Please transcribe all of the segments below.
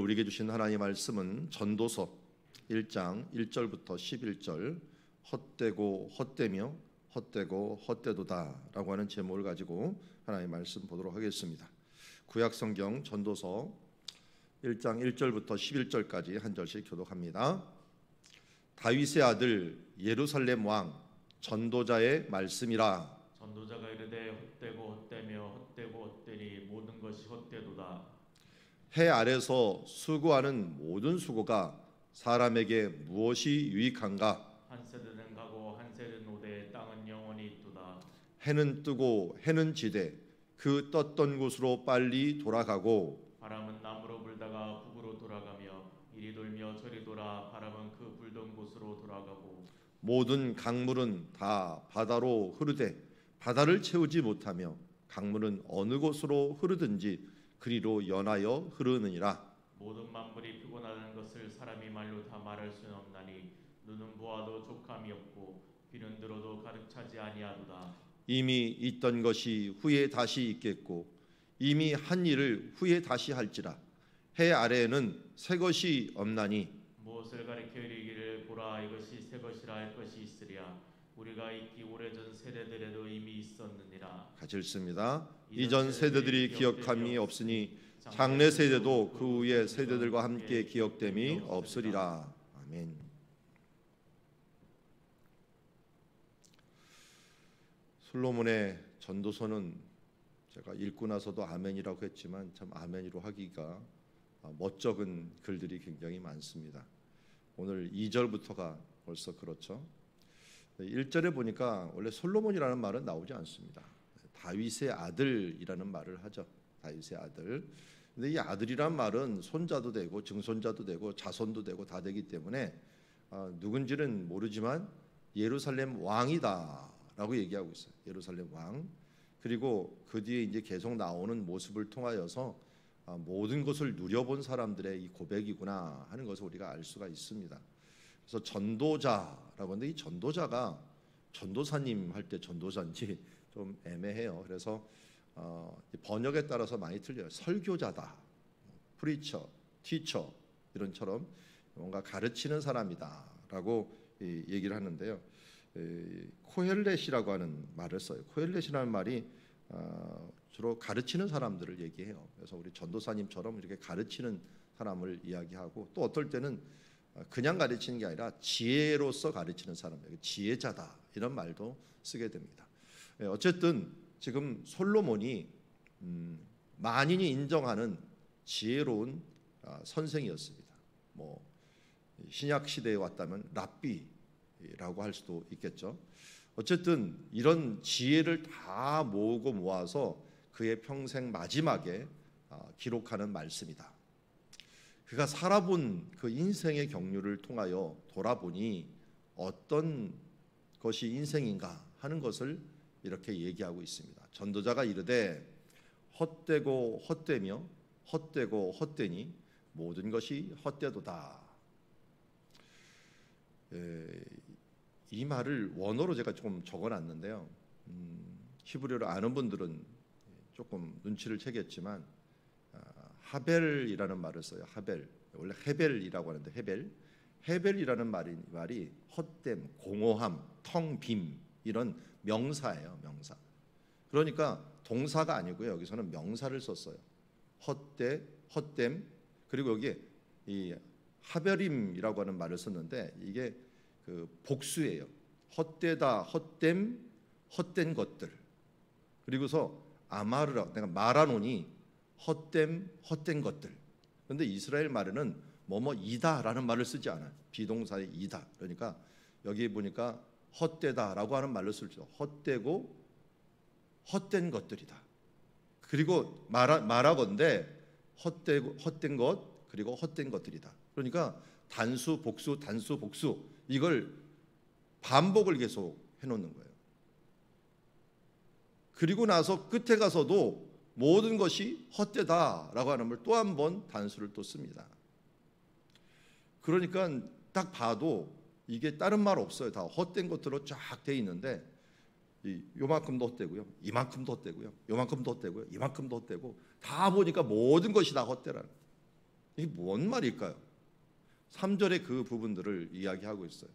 우리에게 주신 하나님의 말씀은 전도서 1장 1절부터 11절 헛되고 헛되며 헛되고 헛되도다 라고 하는 제목을 가지고 하나님의 말씀 보도록 하겠습니다. 구약성경 전도서 1장 1절부터 11절까지 한 절씩 교독합니다. 다윗의 아들 예루살렘 왕 전도자의 말씀이라. 전도자가 이르되 헛되고 헛되며 헛되고 헛되니 모든 것이 헛되도다. 해 아래서 수고하는 모든 수고가 사람에게 무엇이 유익한가? 한 세대는 가고 한 세대는 오되 땅은 영원히 있도다. 해는 뜨고 해는 지되 그 떴던 곳으로 빨리 돌아가고 바람은 남으로 불다가 북으로 돌아가며 이리 돌며 저리 돌아 바람은 그 불던 곳으로 돌아가고 모든 강물은 다 바다로 흐르되 바다를 채우지 못하며 강물은 어느 곳으로 흐르든지 그리로 연하여 흐르느니라. 모든 만물이 피곤하다는 것을 사람이 말로 다 말할 수는 없나니 눈은 보아도 족함이 없고 귀는 들어도 가득 차지 아니하도다. 이미 있던 것이 후에 다시 있겠고 이미 한 일을 후에 다시 할지라. 해 아래에는 새 것이 없나니 무엇을 가리켜 이르기를 보라 이것이 새 것이라 할 것이 있으랴. 우리가 있기 오래전 세대들에도 이미 있었느니라. 같이 읽습니다. 이전 세대들이 기억함이 없으니 장래 세대도 그 후의 세대들과 함께 기억됨이 없으리라. 아멘. 솔로몬의 전도서는 제가 읽고 나서도 아멘이라고 했지만 참 아멘이로 하기가 멋쩍은 글들이 굉장히 많습니다. 오늘 2절부터가 벌써 그렇죠. 1절에 보니까 원래 솔로몬이라는 말은 나오지 않습니다. 다윗의 아들이라는 말을 하죠. 다윗의 아들. 근데 이 아들이란 말은 손자도 되고 증손자도 되고 자손도 되고 다 되기 때문에 누군지는 모르지만 예루살렘 왕이다라고 얘기하고 있어요. 예루살렘 왕. 그리고 그 뒤에 이제 계속 나오는 모습을 통하여서 모든 것을 누려본 사람들의 이 고백이구나 하는 것을 우리가 알 수가 있습니다. 그래서 전도자라고 하는데 이 전도자가 전도사님 할 때 전도자인지 좀 애매해요. 그래서 번역에 따라서 많이 틀려요. 설교자다, 프리처, 티처 이런처럼 뭔가 가르치는 사람이다라고 얘기를 하는데요. 코헬렛이라고 하는 말을 써요. 코헬렛이라는 말이 주로 가르치는 사람들을 얘기해요. 그래서 우리 전도사님처럼 이렇게 가르치는 사람을 이야기하고 또 어떨 때는 그냥 가르치는 게 아니라 지혜로서 가르치는 사람, 지혜자다 이런 말도 쓰게 됩니다. 어쨌든 지금 솔로몬이 만인이 인정하는 지혜로운 선생이었습니다. 뭐 신약 시대에 왔다면 랍비라고 할 수도 있겠죠. 어쨌든 이런 지혜를 다 모으고 모아서 그의 평생 마지막에 기록하는 말씀이다. 그가 살아본 그 인생의 경륜을 통하여 돌아보니 어떤 것이 인생인가 하는 것을 이렇게 얘기하고 있습니다. 전도자가 이르되 헛되고 헛되며 헛되고 헛되니 모든 것이 헛되도다. 이 말을 원어로 제가 조금 적어놨는데요. 히브리어를 아는 분들은 조금 눈치를 채겠지만 하벨이라는 말을 써요. 하벨. 원래 헤벨이라고 하는데 헤벨이라는 말이 헛됨, 공허함, 텅 빔 이런 명사예요. 명사. 그러니까 동사가 아니고요. 여기서는 명사를 썼어요. 헛되, 헛됨. 그리고 여기에 이 하벨임이라고 하는 말을 썼는데 이게 그 복수예요. 헛되다, 헛됨, 헛된 것들. 그리고서 아마르라 내가 말하노니 헛됨, 헛된 것들. 그런데 이스라엘 말에는 뭐뭐이다라는 말을 쓰지 않아요. 비동사의 이다. 그러니까 여기 보니까 헛되다라고 하는 말로 쓰죠. 헛되고 헛된 것들이다. 그리고 말하건대 헛되고 헛된 것 그리고 헛된 것들이다. 그러니까 단수 복수 단수 복수 이걸 반복을 계속 해놓는 거예요. 그리고 나서 끝에 가서도 모든 것이 헛되다라고 하는 걸 또 한 번 단수를 또 씁니다. 그러니까 딱 봐도 이게 다른 말 없어요. 다 헛된 것들로 쫙 돼 있는데 요만큼도 헛되고요, 이만큼도 헛되고요, 요만큼도 헛되고요, 이만큼도 헛되고 다 보니까 모든 것이 다 헛되라는. 이게 뭔 말일까요? 3절의 그 부분들을 이야기하고 있어요.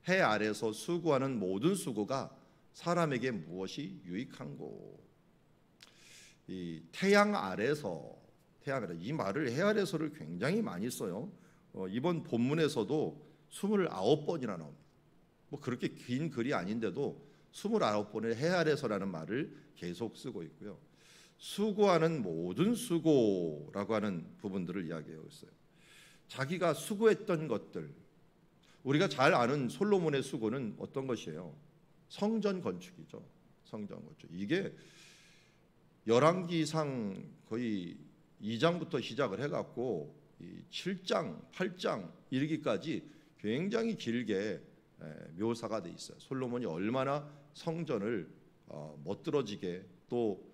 해 아래서 수고하는 모든 수고가 사람에게 무엇이 유익한고. 이 태양 아래서, 이 말을 해 아래서를 굉장히 많이 써요. 이번 본문에서도 29번이나 나옵니다. 뭐 그렇게 긴 글이 아닌데도 29번의 해 아래서라는 말을 계속 쓰고 있고요. 수고하는 모든 수고라고 하는 부분들을 이야기하고 있어요. 자기가 수고했던 것들, 우리가 잘 아는 솔로몬의 수고는 어떤 것이에요? 성전 건축이죠. 성전 건축. 이게 열왕기상 거의 2장부터 시작을 해갖고 7장, 8장 이르기까지 굉장히 길게 묘사가 돼 있어요. 솔로몬이 얼마나 성전을 멋들어지게 또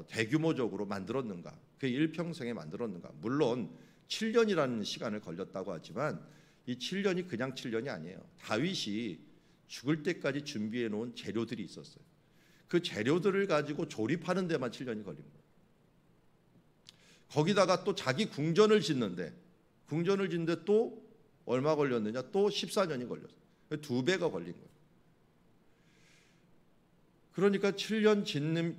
대규모적으로 만들었는가, 그 일평생에 만들었는가. 물론 7년이라는 시간을 걸렸다고 하지만 이 7년이 그냥 7년이 아니에요. 다윗이 죽을 때까지 준비해 놓은 재료들이 있었어요. 그 재료들을 가지고 조립하는 데만 7년이 걸린 거예요. 거기다가 또 자기 궁전을 짓는데 또 얼마 걸렸느냐? 또 14년이 걸렸어요. 2배가 걸린 거예요. 그러니까 7년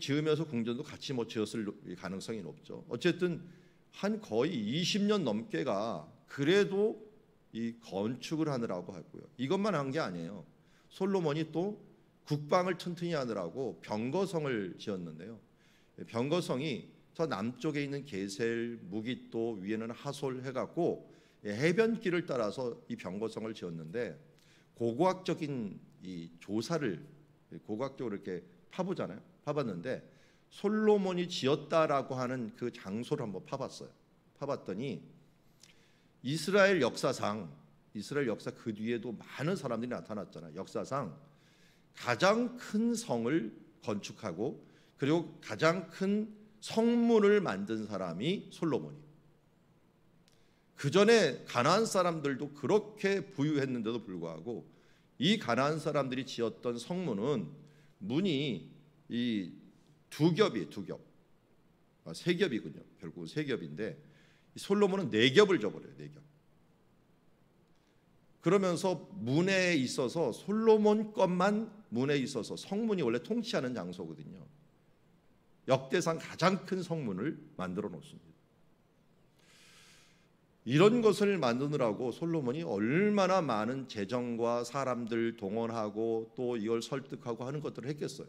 지으면서 궁전도 같이 못 지었을 가능성이 높죠. 어쨌든 한 거의 20년 넘게가 그래도 이 건축을 하느라고 하고요. 이것만 한 게 아니에요. 솔로몬이 또 국방을 튼튼히 하느라고 병거성을 지었는데요. 병거성이 저 남쪽에 있는 게셀, 무깃도, 위에는 하솔 해갖고 해변길을 따라서 이 병거성을 지었는데, 고고학적인 이 조사를 고고학적으로 이렇게 파보잖아요. 파봤는데 솔로몬이 지었다라고 하는 그 장소를 한번 파봤어요. 파봤더니 이스라엘 역사 그 뒤에도 많은 사람들이 나타났잖아요. 역사상 가장 큰 성을 건축하고 그리고 가장 큰 성문을 만든 사람이 솔로몬이에요. 그 전에 가나안 사람들도 그렇게 부유했는데도 불구하고 이 가나안 사람들이 지었던 성문은 문이 이 2겹이에요. 2겹. 3겹이군요. 결국 3겹인데 솔로몬은 4겹을 져버려요. 4겹. 그러면서 문에 있어서 솔로몬 것만 문에 있어서, 성문이 원래 통치하는 장소거든요. 역대상 가장 큰 성문을 만들어 놓습니다. 이런 것을 만드느라고 솔로몬이 얼마나 많은 재정과 사람들 동원하고 또 이걸 설득하고 하는 것들을 했겠어요.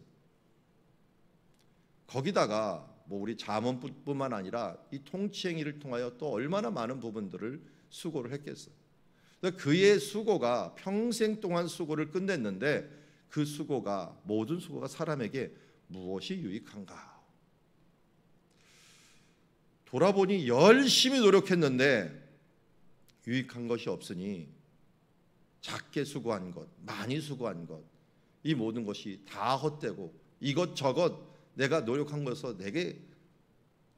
거기다가 뭐 우리 잠언뿐만 아니라 이 통치행위를 통하여 또 얼마나 많은 부분들을 수고를 했겠어요. 그의 수고가 평생 동안 수고를 끝냈는데 그 수고가, 모든 수고가 사람에게 무엇이 유익한가? 돌아보니 열심히 노력했는데 유익한 것이 없으니 작게 수고한 것, 많이 수고한 것, 이 모든 것이 다 헛되고 이것저것 내가 노력한 것에서 내게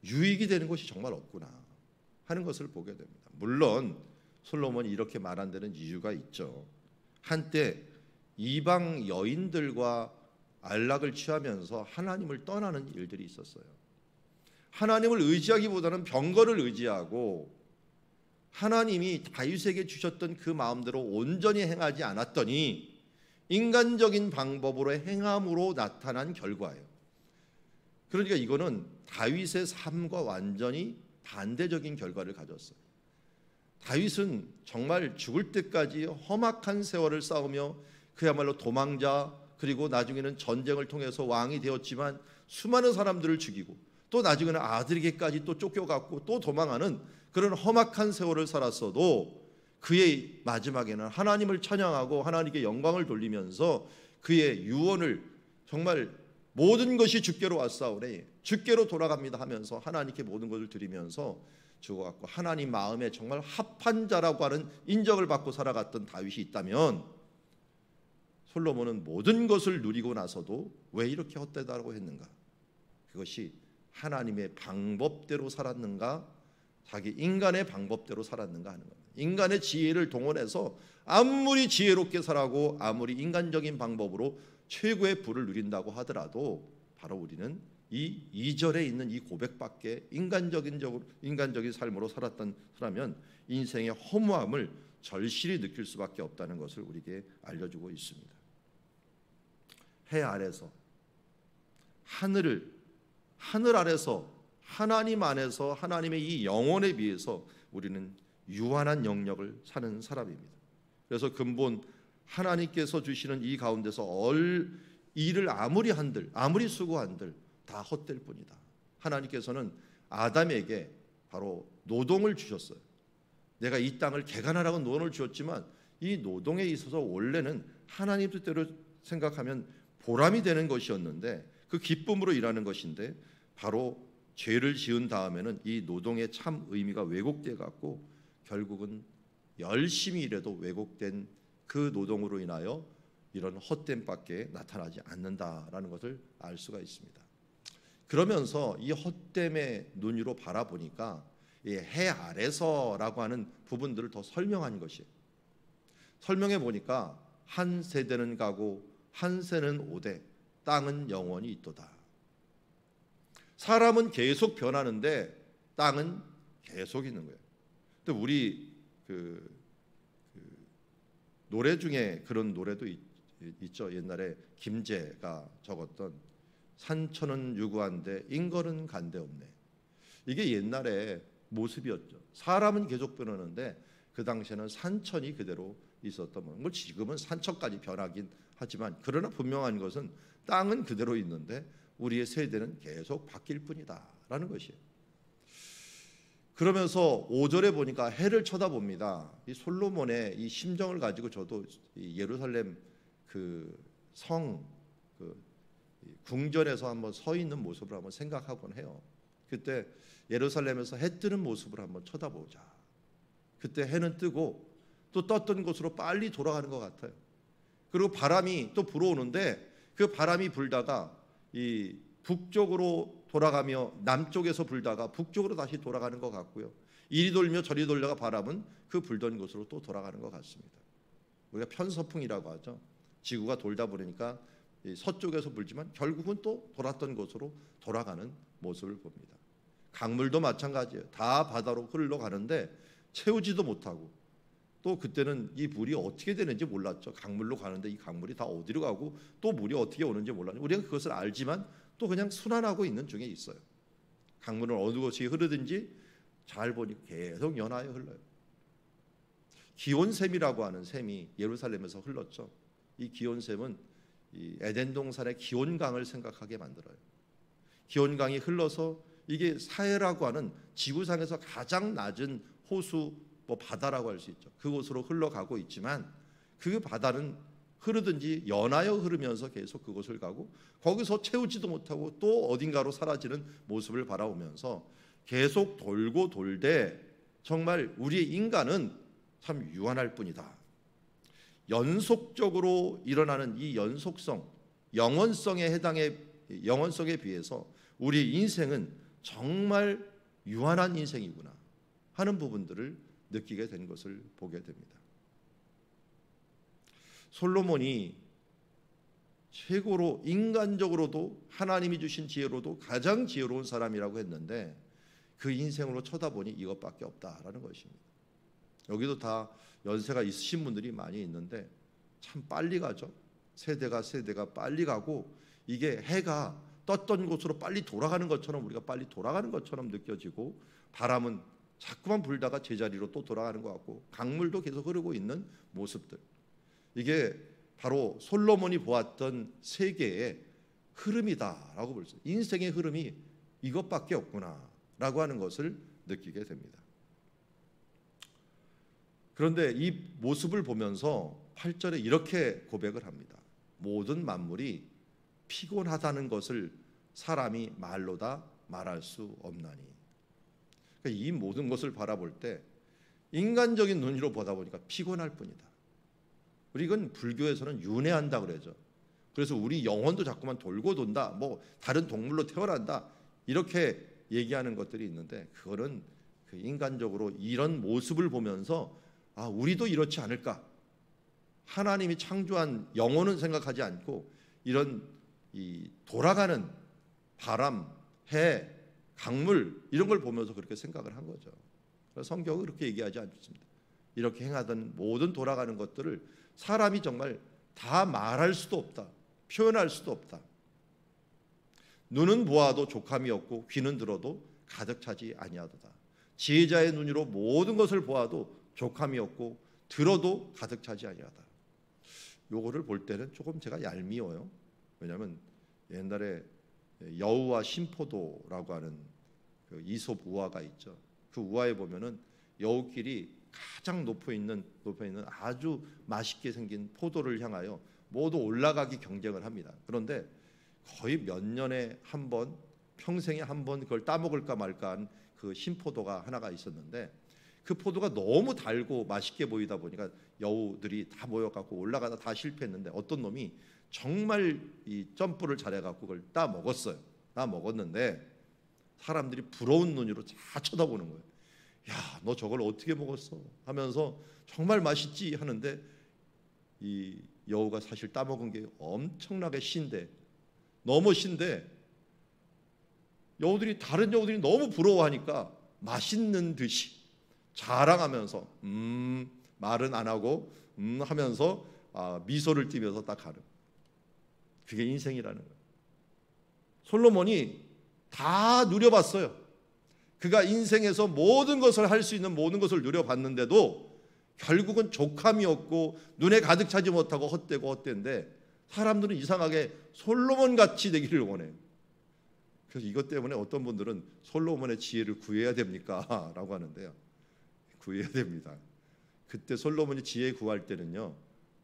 유익이 되는 것이 정말 없구나 하는 것을 보게 됩니다. 물론 솔로몬이 이렇게 말한 데는 이유가 있죠. 한때 이방 여인들과 안락을 취하면서 하나님을 떠나는 일들이 있었어요. 하나님을 의지하기보다는 병거를 의지하고 하나님이 다윗에게 주셨던 그 마음대로 온전히 행하지 않았더니 인간적인 방법으로 행함으로 나타난 결과예요. 그러니까 이거는 다윗의 삶과 완전히 반대적인 결과를 가졌어요. 다윗은 정말 죽을 때까지 험악한 세월을 싸우며 그야말로 도망자, 그리고 나중에는 전쟁을 통해서 왕이 되었지만 수많은 사람들을 죽이고 또 나중에는 아들에게까지 또 쫓겨갔고 또 도망하는 그런 험악한 세월을 살았어도 그의 마지막에는 하나님을 찬양하고 하나님께 영광을 돌리면서 그의 유언을, 정말 모든 것이 주께로 왔사오니 주께로 돌아갑니다 하면서 하나님께 모든 것을 드리면서 죽어갔고 하나님 마음에 정말 합한 자라고 하는 인정을 받고 살아갔던 다윗이 있다면, 솔로몬은 모든 것을 누리고 나서도 왜 이렇게 헛되다고 했는가? 그것이 하나님의 방법대로 살았는가, 자기 인간의 방법대로 살았는가 하는 겁니다. 인간의 지혜를 동원해서 아무리 지혜롭게 살아고 아무리 인간적인 방법으로 최고의 부를 누린다고 하더라도 바로 우리는 이 2절에 있는 이 고백밖에 인간적인 삶으로 살았던 사람은 인생의 허무함을 절실히 느낄 수밖에 없다는 것을 우리에게 알려주고 있습니다. 해 아래서 하늘 아래서 하나님 안에서 하나님의 이 영혼에 비해서 우리는 유한한 영역을 사는 사람입니다. 그래서 근본 하나님께서 주시는 이 가운데서 일을 아무리 한들 아무리 수고한들 다 헛될 뿐이다. 하나님께서는 아담에게 바로 노동을 주셨어요. 내가 이 땅을 개간하라고 노동을 주었지만 이 노동에 있어서 원래는 하나님 뜻대로 생각하면 보람이 되는 것이었는데 그 기쁨으로 일하는 것인데 바로 죄를 지은 다음에는 이 노동의 참 의미가 왜곡돼 갖고 결국은 열심히 일해도 왜곡된 그 노동으로 인하여 이런 헛됨밖에 나타나지 않는다라는 것을 알 수가 있습니다. 그러면서 이 헛됨의 눈으로 바라보니까 이 해 아래서라고 하는 부분들을 더 설명한 것이에요. 설명해 보니까 한 세대는 가고 한 세는 오되 땅은 영원히 있도다. 사람은 계속 변하는데 땅은 계속 있는 거예요. 근데 우리 노래 중에 그런 노래도 있죠. 옛날에 김제가 적었던 산천은 유구한데 인걸은 간데없네. 이게 옛날에 모습이었죠. 사람은 계속 변하는데 그 당시에는 산천이 그대로 있었던 뭐 지금은 산천까지 변하긴 하지만 그러나 분명한 것은 땅은 그대로 있는데 우리의 세대는 계속 바뀔 뿐이다라는 것이에요. 그러면서 5절에 보니까 해를 쳐다봅니다. 이 솔로몬의 이 심정을 가지고 저도 이 예루살렘 궁전에서 한번 서 있는 모습을 한번 생각하곤 해요. 그때 예루살렘에서 해 뜨는 모습을 한번 쳐다보자. 그때 해는 뜨고 또 떴던 곳으로 빨리 돌아가는 것 같아요. 그리고 바람이 또 불어오는데 그 바람이 불다가 이 북쪽으로 돌아가며 남쪽에서 불다가 북쪽으로 다시 돌아가는 것 같고요. 이리 돌며 저리 돌다가 바람은 그 불던 곳으로 또 돌아가는 것 같습니다. 우리가 편서풍이라고 하죠. 지구가 돌다 보니까 서쪽에서 불지만 결국은 또 돌았던 곳으로 돌아가는 모습을 봅니다. 강물도 마찬가지예요. 다 바다로 흘러가는데 채우지도 못하고 또 그때는 이 물이 어떻게 되는지 몰랐죠. 강물로 가는데 이 강물이 다 어디로 가고 또 물이 어떻게 오는지 몰랐죠. 우리가 그것을 알지만 또 그냥 순환하고 있는 중에 있어요. 강물은 어느 곳이 흐르든지 잘 보니 계속 연하여 흘러요. 기온샘이라고 하는 샘이 예루살렘에서 흘렀죠. 이 기온샘은 이 에덴 동산의 기온강을 생각하게 만들어요. 기온강이 흘러서 이게 사해라고 하는 지구상에서 가장 낮은 호수 바다라고 할 수 있죠. 그곳으로 흘러가고 있지만 그 바다는 흐르든지 연하여 흐르면서 계속 그곳을 가고 거기서 채우지도 못하고 또 어딘가로 사라지는 모습을 바라보면서 계속 돌고 돌되 정말 우리의 인간은 참 유한할 뿐이다. 연속적으로 일어나는 이 연속성, 영원성에 비해서 우리의 인생은 정말 유한한 인생이구나 하는 부분들을 느끼게 된 것을 보게 됩니다. 솔로몬이 최고로 인간적으로도 하나님이 주신 지혜로도 가장 지혜로운 사람이라고 했는데 그 인생으로 쳐다보니 이것밖에 없다라는 것입니다. 여기도 다 연세가 있으신 분들이 많이 있는데 참 빨리 가죠. 세대가 빨리 가고 이게 해가 떴던 곳으로 빨리 돌아가는 것처럼 우리가 빨리 돌아가는 것처럼 느껴지고 바람은 자꾸만 불다가 제자리로 또 돌아가는 것 같고 강물도 계속 흐르고 있는 모습들, 이게 바로 솔로몬이 보았던 세계의 흐름이다라고 볼 수 있어요. 인생의 흐름이 이것밖에 없구나라고 하는 것을 느끼게 됩니다. 그런데 이 모습을 보면서 8절에 이렇게 고백을 합니다. 모든 만물이 피곤하다는 것을 사람이 말로 다 말할 수 없나니. 그러니까 이 모든 것을 바라볼 때 인간적인 눈으로 보다 보니까 피곤할 뿐이다. 우리 이건 불교에서는 윤회한다 그러죠. 그래서 우리 영혼도 자꾸만 돌고 돈다, 뭐 다른 동물로 태어난다 이렇게 얘기하는 것들이 있는데 그거는 그 인간적으로 이런 모습을 보면서 아 우리도 이렇지 않을까. 하나님이 창조한 영혼은 생각하지 않고 이런 이 돌아가는 바람, 해, 강물 이런 걸 보면서 그렇게 생각을 한 거죠. 그래서 성경은 그렇게 얘기하지 않습니다. 이렇게 행하던 모든 돌아가는 것들을 사람이 정말 다 말할 수도 없다, 표현할 수도 없다. 눈은 보아도 족함이 없고 귀는 들어도 가득 차지 아니하도다. 지혜자의 눈으로 모든 것을 보아도 족함이 없고 들어도 가득 차지 아니하다. 요거를 볼 때는 조금 제가 얄미워요. 왜냐하면 옛날에 여우와 심포도라고 하는 그 이솝 우화가 있죠. 그 우화에 보면은 여우끼리 가장 높아 있는 아주 맛있게 생긴 포도를 향하여 모두 올라가기 경쟁을 합니다. 그런데 거의 몇 년에 한 번, 평생에 한 번 그걸 따먹을까 말까 한 그 신포도가 하나가 있었는데 그 포도가 너무 달고 맛있게 보이다 보니까 여우들이 다 모여갖고 올라가다 다 실패했는데 어떤 놈이 정말 이 점프를 잘해갖고 그걸 따먹었어요. 따먹었는데 사람들이 부러운 눈으로 다 쳐다보는 거예요. 야, 너 저걸 어떻게 먹었어? 하면서 정말 맛있지 하는데 이 여우가 사실 따먹은 게 엄청나게 신데 너무 신데 다른 여우들이 너무 부러워하니까 맛있는 듯이 자랑하면서 말은 안 하고 하면서 미소를 띠면서 딱 가는, 그게 인생이라는 거예요. 솔로몬이 다 누려봤어요. 그가 인생에서 모든 것을 할 수 있는 모든 것을 누려봤는데도 결국은 족함이 없고 눈에 가득 차지 못하고 헛되는데 사람들은 이상하게 솔로몬 같이 되기를 원해요. 그래서 이것 때문에 어떤 분들은 솔로몬의 지혜를 구해야 됩니까? 라고 하는데요. 구해야 됩니다. 그때 솔로몬이 지혜 구할 때는요,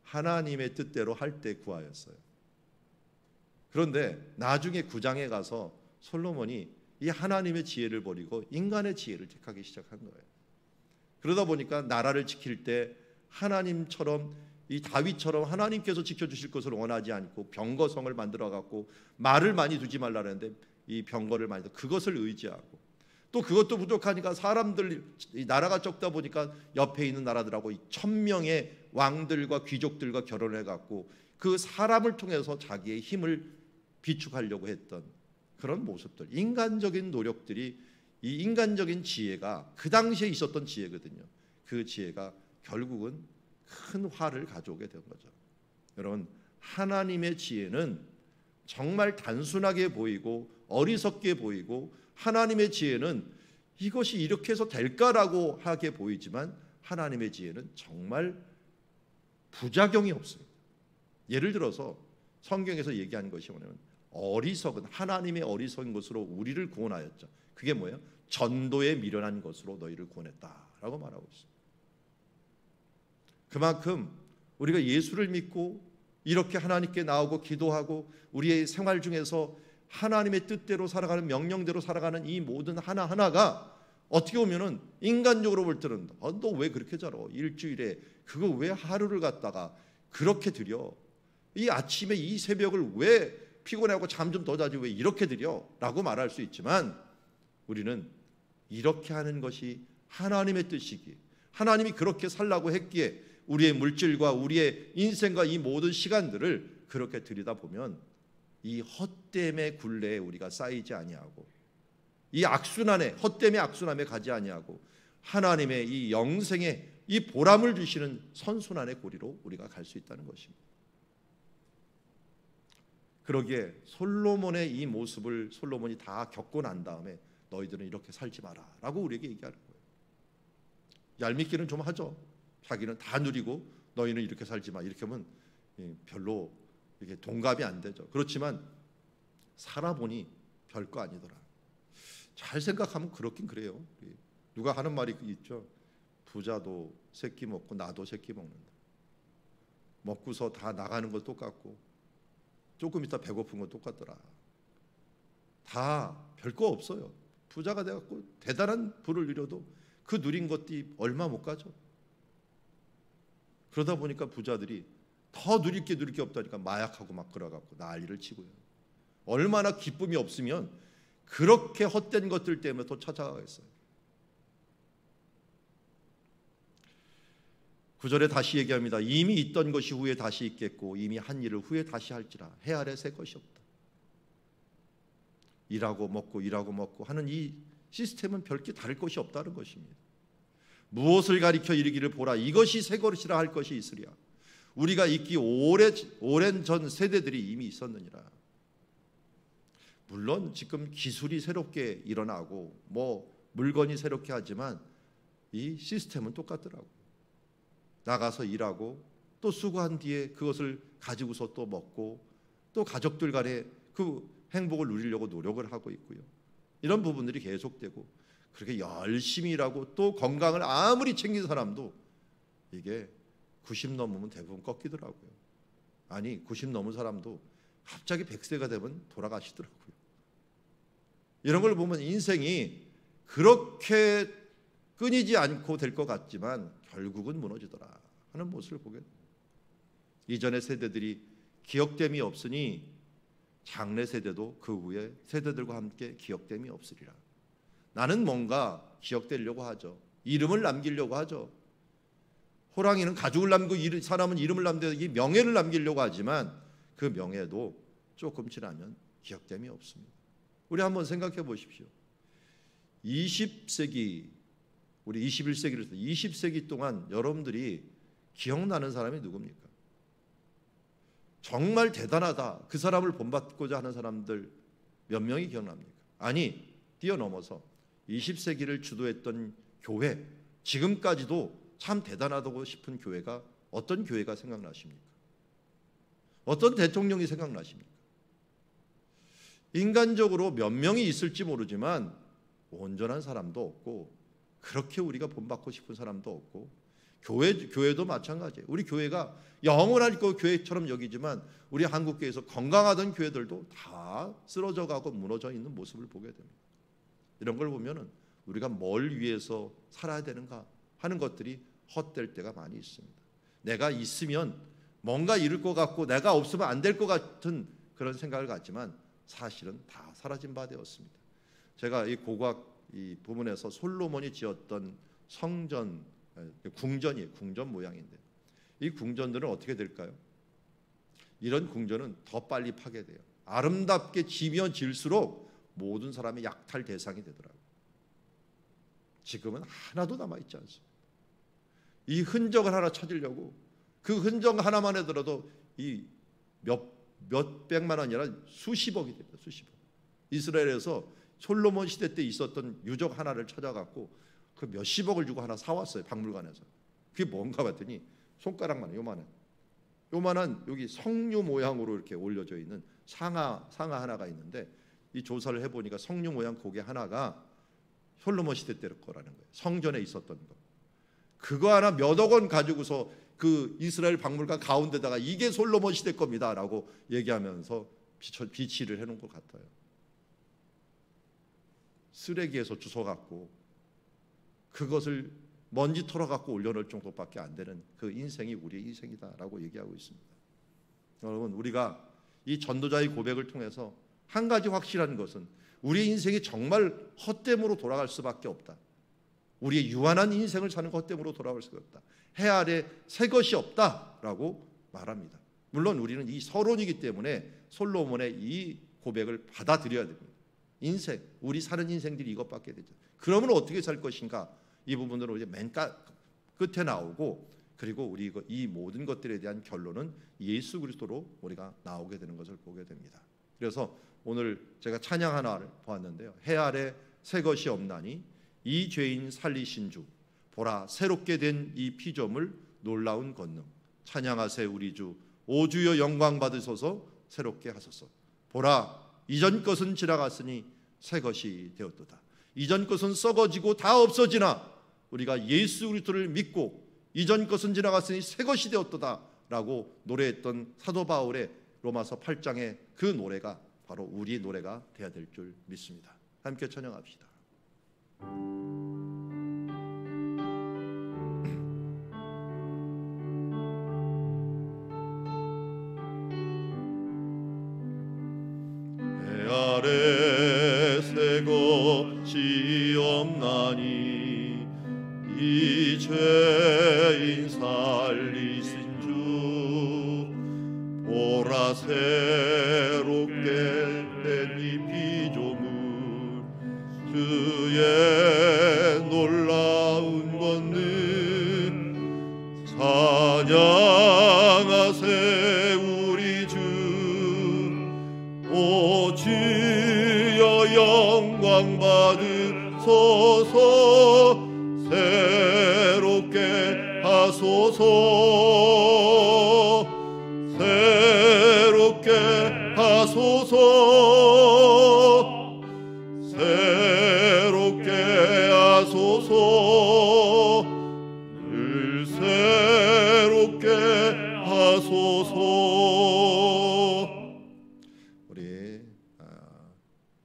하나님의 뜻대로 할 때 구하였어요. 그런데 나중에 9장에 가서 솔로몬이 이 하나님의 지혜를 버리고 인간의 지혜를 택하기 시작한 거예요. 그러다 보니까 나라를 지킬 때 하나님처럼, 이 다윗처럼 하나님께서 지켜주실 것을 원하지 않고 병거성을 만들어 갖고 말을 많이 두지 말라는데 이 병거를 많이 그것을 의지하고, 또 그것도 부족하니까 사람들, 이 나라가 적다 보니까 옆에 있는 나라들하고 1000명의 왕들과 귀족들과 결혼을 해갖고 그 사람을 통해서 자기의 힘을 비축하려고 했던 그런 모습들, 인간적인 노력들이, 이 인간적인 지혜가 그 당시에 있었던 지혜거든요. 그 지혜가 결국은 큰 화를 가져오게 된 거죠. 여러분, 하나님의 지혜는 정말 단순하게 보이고 어리석게 보이고, 하나님의 지혜는 이것이 이렇게 해서 될까라고 하게 보이지만 하나님의 지혜는 정말 부작용이 없습니다. 예를 들어서 성경에서 얘기하는 것이 뭐냐면 어리석은, 하나님의 어리석은 것으로 우리를 구원하였죠. 그게 뭐예요? 전도에 미련한 것으로 너희를 구원했다라고 말하고 있습니다. 그만큼 우리가 예수를 믿고 이렇게 하나님께 나오고 기도하고 우리의 생활 중에서 하나님의 뜻대로 살아가는, 명령대로 살아가는 이 모든 하나하나가 어떻게 보면은 인간적으로 볼 때는 너 왜 그렇게 잘해? 일주일에 그거 왜 하루를 갖다가 그렇게 드려? 이 아침에 이 새벽을 왜 피곤해하고 잠 좀 더 자지 왜 이렇게 드려? 라고 말할 수 있지만 우리는 이렇게 하는 것이 하나님의 뜻이기에, 하나님이 그렇게 살라고 했기에 우리의 물질과 우리의 인생과 이 모든 시간들을 그렇게 들여다보면 이 헛됨의 굴레에 우리가 쌓이지 아니하고, 이 악순환에, 헛됨의 악순환에 가지 아니하고 하나님의 이 영생의 이 보람을 주시는 선순환의 고리로 우리가 갈 수 있다는 것입니다. 그러기에 솔로몬의 이 모습을 솔로몬이 다 겪고 난 다음에 너희들은 이렇게 살지 마라 라고 우리에게 얘기하는 거예요. 얄밉기는 좀 하죠. 자기는 다 누리고 너희는 이렇게 살지 마, 이렇게 하면 별로 이게 동감이 안 되죠. 그렇지만 살아보니 별거 아니더라. 잘 생각하면 그렇긴 그래요. 누가 하는 말이 있죠. 부자도 새끼 먹고 나도 새끼 먹는다. 먹고서 다 나가는 건 똑같고 조금 있다 배고픈 건 똑같더라. 다 별거 없어요. 부자가 돼갖고 대단한 부를 누려도 그 누린 것들이 얼마 못 가죠. 그러다 보니까 부자들이 더 누릴 게 없다니까 마약하고 막 그러갖고 난리를 치고요. 얼마나 기쁨이 없으면 그렇게 헛된 것들 때문에 또 찾아가겠어요. 9절에 다시 얘기합니다. 이미 있던 것이 후에 다시 있겠고 이미 한 일을 후에 다시 할지라 해 아래 새 것이 없다. 일하고 먹고 하는 이 시스템은 별게 다를 것이 없다는 것입니다. 무엇을 가리켜 이르기를 보라 이것이 새 것이라 할 것이 있으랴. 우리가 있기 오랜 전 세대들이 이미 있었느니라. 물론 지금 기술이 새롭게 일어나고 물건이 새롭게 하지만 이 시스템은 똑같더라고요. 나가서 일하고 또 수고한 뒤에 그것을 가지고서 또 먹고 또 가족들 간에 그 행복을 누리려고 노력을 하고 있고요. 이런 부분들이 계속되고 그렇게 열심히 일하고 또 건강을 아무리 챙긴 사람도 이게 90 넘으면 대부분 꺾이더라고요. 아니 90 넘은 사람도 갑자기 100세가 되면 돌아가시더라고요. 이런 걸 보면 인생이 그렇게 끊이지 않고 될 것 같지만 결국은 무너지더라 하는 모습을 보게 됩니다. 이전의 세대들이 기억됨이 없으니 장래 세대도 그 후에 세대들과 함께 기억됨이 없으리라. 나는 뭔가 기억되려고 하죠. 이름을 남기려고 하죠. 호랑이는 가죽을 남기고 사람은 이름을 남기고 이 명예를 남기려고 하지만 그 명예도 조금 지나면 기억됨이 없습니다. 우리 한번 생각해 보십시오. 20세기 우리 21세기를 20세기 동안 여러분들이 기억나는 사람이 누굽니까? 정말 대단하다. 그 사람을 본받고자 하는 사람들 몇 명이 기억납니까? 아니, 뛰어넘어서 20세기를 주도했던 교회, 지금까지도 참 대단하다고 싶은 교회가 어떤 교회가 생각나십니까? 어떤 대통령이 생각나십니까? 인간적으로 몇 명이 있을지 모르지만 온전한 사람도 없고 그렇게 우리가 본받고 싶은 사람도 없고 교회도 마찬가지예요. 우리 교회가 영원할 거 교회처럼 여기지만 우리 한국교회에서 건강하던 교회들도 다 쓰러져가고 무너져 있는 모습을 보게 됩니다. 이런 걸 보면은 우리가 뭘 위해서 살아야 되는가 하는 것들이 헛될 때가 많이 있습니다. 내가 있으면 뭔가 이룰 것 같고 내가 없으면 안 될 것 같은 그런 생각을 갖지만 사실은 다 사라진 바 되었습니다. 제가 이 고고학 이 부분에서 솔로몬이 지었던 성전 궁전이에요. 궁전 모양인데 이 궁전들은 어떻게 될까요? 이런 궁전은 더 빨리 파괴돼요. 아름답게 지면 질수록 모든 사람의 약탈 대상이 되더라고요. 지금은 하나도 남아있지 않습니다. 이 흔적을 하나 찾으려고 그 흔적 하나만 해더라도 이 몇백만 원이 아니라 수십억이 됩니다. 수십억. 이스라엘에서 솔로몬 시대 때 있었던 유적 하나를 찾아갖고 그 몇십억을 주고 하나 사왔어요. 박물관에서. 그게 뭔가 봤더니 손가락만 요만한 여기 성류 모양으로 이렇게 올려져 있는 상아 하나가 있는데 이 조사를 해보니까 성류 모양 고개 하나가 솔로몬 시대 때 거라는 거예요. 성전에 있었던 거. 그거 하나 몇억 원 가지고서 그 이스라엘 박물관 가운데다가 이게 솔로몬 시대 겁니다라고 얘기하면서 비치를 해놓은 것 같아요. 쓰레기에서 주워갖고 그것을 먼지 털어갖고 올려놓을 정도밖에 안 되는 그 인생이 우리의 인생이다라고 얘기하고 있습니다. 여러분 우리가 이 전도자의 고백을 통해서 한 가지 확실한 것은 우리의 인생이 정말 헛됨으로 돌아갈 수밖에 없다. 우리의 유한한 인생을 사는 헛됨으로 돌아갈 수가 없다. 해 아래 새 것이 없다라고 말합니다. 물론 우리는 이 서론이기 때문에 솔로몬의 이 고백을 받아들여야 됩니다. 인생, 우리 사는 인생들이 이것밖에 되죠. 그러면 어떻게 살 것인가? 이 부분으로 이제 맨 끝에 나오고 그리고 우리 이 모든 것들에 대한 결론은 예수 그리스도로 우리가 나오게 되는 것을 보게 됩니다. 그래서 오늘 제가 찬양 하나를 보았는데요. 해 아래 새 것이 없나니 이 죄인 살리신 주 보라 새롭게 된 이 피조물 놀라운 권능 찬양하세 우리 주 오 주여 영광 받으소서 새롭게 하소서. 보라 이전 것은 지나갔으니 새 것이 되었도다. 이전 것은 썩어지고 다 없어지나 우리가 예수 그리스도를 믿고 이전 것은 지나갔으니 새 것이 되었도다 라고 노래했던 사도 바울의 로마서 8장의 그 노래가 바로 우리 노래가 되어야 될 줄 믿습니다. 함께 찬양합시다. 해 아래 새 것이 없나니 이 죄인 살리신 주 보라 새롭게 된 이 피조물 찬양하세 우리 주. 오 주여 영광 받으소서. 새롭게 하소서. 새롭게 하소서. 새롭게 하소서. 늘 새롭게 하소서. 우리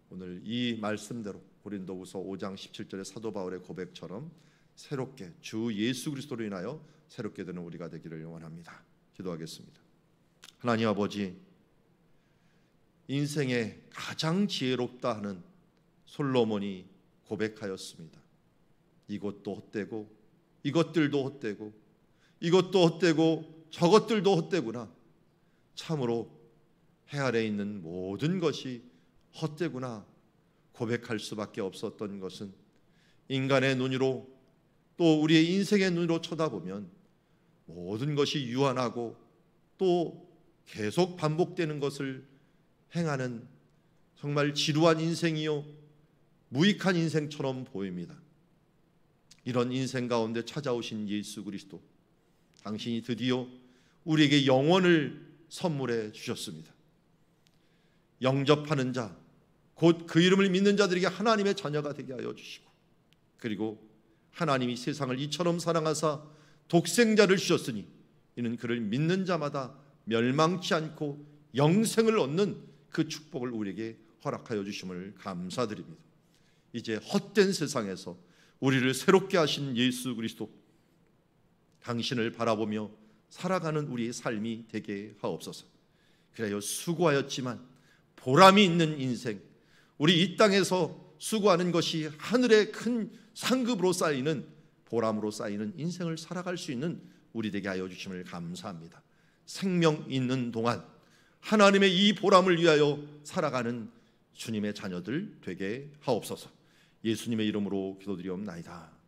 오늘 이 말씀대로 고린도후서 5장 17절의 사도 바울의 고백처럼 새롭게 주 예수 그리스도로 인하여 새롭게 되는 우리가 되기를 원합니다. 기도하겠습니다. 하나님 아버지, 인생에 가장 지혜롭다 하는 솔로몬이 고백하였습니다. 이것도 헛되고 이것들도 헛되고 이것도 헛되고 저것들도 헛되구나. 참으로 해 아래 있는 모든 것이 헛되구나 고백할 수밖에 없었던 것은 인간의 눈으로 또 우리의 인생의 눈으로 쳐다보면 모든 것이 유한하고 또 계속 반복되는 것을 행하는 정말 지루한 인생이요 무익한 인생처럼 보입니다. 이런 인생 가운데 찾아오신 예수 그리스도, 당신이 드디어 우리에게 영원을 선물해 주셨습니다. 영접하는 자, 곧 그 이름을 믿는 자들에게 하나님의 자녀가 되게 하여 주시고, 그리고 하나님이 세상을 이처럼 사랑하사 독생자를 주셨으니 이는 그를 믿는 자마다 멸망치 않고 영생을 얻는 그 축복을 우리에게 허락하여 주심을 감사드립니다. 이제 헛된 세상에서 우리를 새롭게 하신 예수 그리스도, 당신을 바라보며 살아가는 우리의 삶이 되게 하옵소서. 그래요, 수고하였지만 보람이 있는 인생, 우리 이 땅에서 수고하는 것이 하늘의 큰 상급으로 쌓이는, 보람으로 쌓이는 인생을 살아갈 수 있는 우리 되게 하여 주심을 감사합니다. 생명 있는 동안 하나님의 이 보람을 위하여 살아가는 주님의 자녀들 되게 하옵소서. 예수님의 이름으로 기도드리옵나이다.